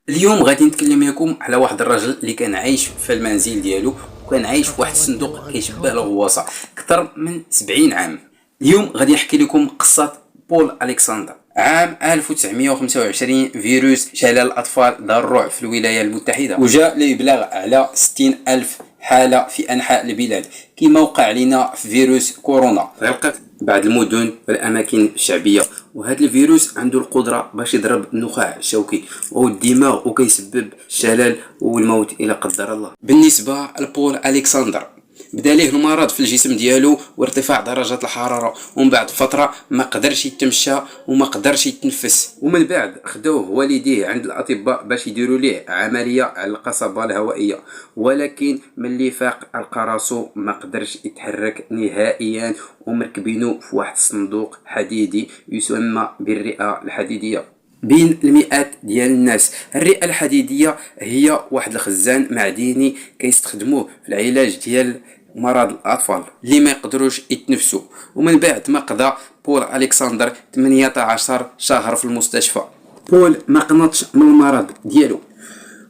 اليوم غادي نتكلم لكم على واحد الرجل اللي كان عايش في المنزل ديالو، وكان عايش في واحد الصندوق كيشبه الغواصه اكثر من 70 عام. اليوم غادي نحكي لكم قصه بول الكسندر. عام 1925 فيروس شلل الاطفال دار الرعب في الولايات المتحده، وجاء ليبلغ على 60 ألف حالة في أنحاء البلاد، كما وقع علينا في فيروس كورونا. غلقت بعض المدن والأماكن الشعبية، وهذا الفيروس عنده القدرة باش يضرب النخاع الشوكي والدماغ وكيسبب الشلل والموت إلى قدر الله. بالنسبة لبول ألكسندر، بدا ليه المرض في الجسم ديالو وارتفاع درجة الحرارة، ومن بعد فترة ما قدرش يتمشى وما قدرش يتنفس، ومن بعد خدوه والديه عند الأطباء باش يديروا ليه عملية على القصبة الهوائية، ولكن ملي فاق لقى راسو ما قدرش يتحرك نهائيا، ومركبينو في واحد الصندوق حديدي يسمى بالرئة الحديدية بين المئات ديال الناس. الرئة الحديدية هي واحد الخزان معدني كيستخدموه في العلاج ديال مرض الاطفال اللي ما يقدروش يتنفسوا. ومن بعد ما قضى بول الكسندر 18 شهر في المستشفى، بول ما قنطش من المرض ديالو،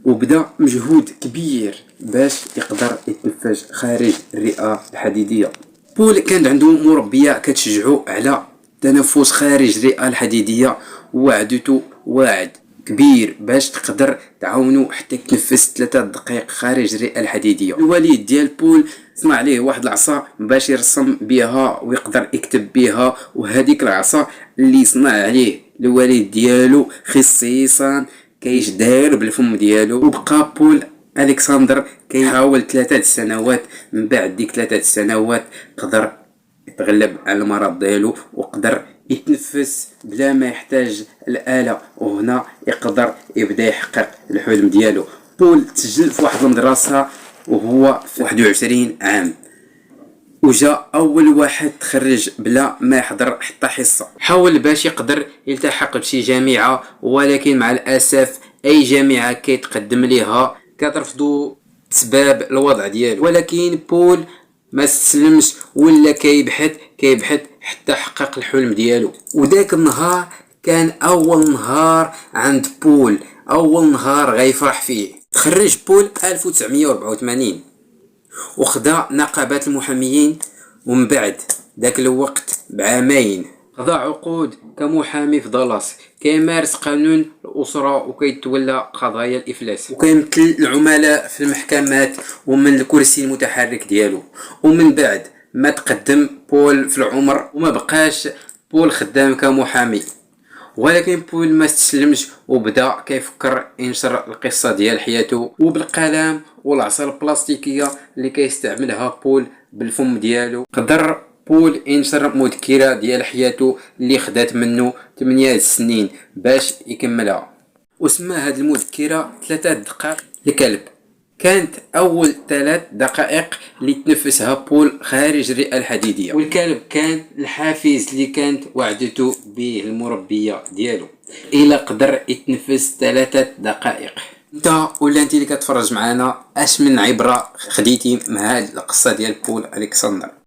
وبدا مجهود كبير باش يقدر يتنفس خارج الرئة الحديدية. بول كان عنده مربية كتشجعو على تنفس خارج الرئة الحديدية، ووعدته وعد كبير باش تقدر تعاونو حتى يتنفس 3 دقائق خارج الرئة الحديدية. الوالد ديال بول صنع ليه واحد العصا باش يرسم بها ويقدر يكتب بها، وهذيك العصا اللي صنع عليه الوالد ديالو خصيصا كيشدها بالفم ديالو. وبقى بول الكسندر كيحاول 3 سنوات، من بعد ديك 3 سنوات قدر يتغلب على المرض ديالو وقدر يتنفس بلا ما يحتاج الآلة، وهنا يقدر يبدا يحقق الحلم ديالو. بول تسجل في واحد المدرسة وهو في 21 عام، وجا اول واحد تخرج بلا ما يحضر حتى حصه. حاول باش يقدر يلتحق بشي جامعه، ولكن مع الاسف اي جامعه كيتقدم ليها كترفضو بسبب الوضع ديالو. ولكن بول ما استسلمش، ولا كيبحث حتى حقق الحلم ديالو. وداك النهار كان اول نهار عند بول، اول نهار غيفرح فيه. تخرج بول 1984 وخدا نقابة المحاميين، ومن بعد داك الوقت بعامين قضى عقود كمحامي في دالاس، كيمارس قانون الأسرة وكيتولى قضايا الإفلاس، وكيمثل العملاء في المحكمات ومن الكرسي المتحرك ديالو. ومن بعد ما تقدم بول في العمر وما بقاش بول خدام كمحامي، ولكن بول ما استسلمش وبدا كيفكر ينشر القصه ديال حياته، وبالقلم والعصا البلاستيكيه اللي كيستعملها بول بالفم ديالو قدر بول ينشر مذكره ديال حياته اللي خدات منه 8 سنين باش يكملها. وسمى هذه المذكره 3 دقائق الكلب. كانت اول 3 دقائق اللي تنفسها بول خارج الرئة الحديدية، والكلب كان الحافز اللي كانت وعدته به المربية ديالو الى قدر يتنفس 3 دقائق. انت ولا انت اللي كتفرج معنا، اش من عبرة خديتي من هذه القصة ديال بول الكسندر؟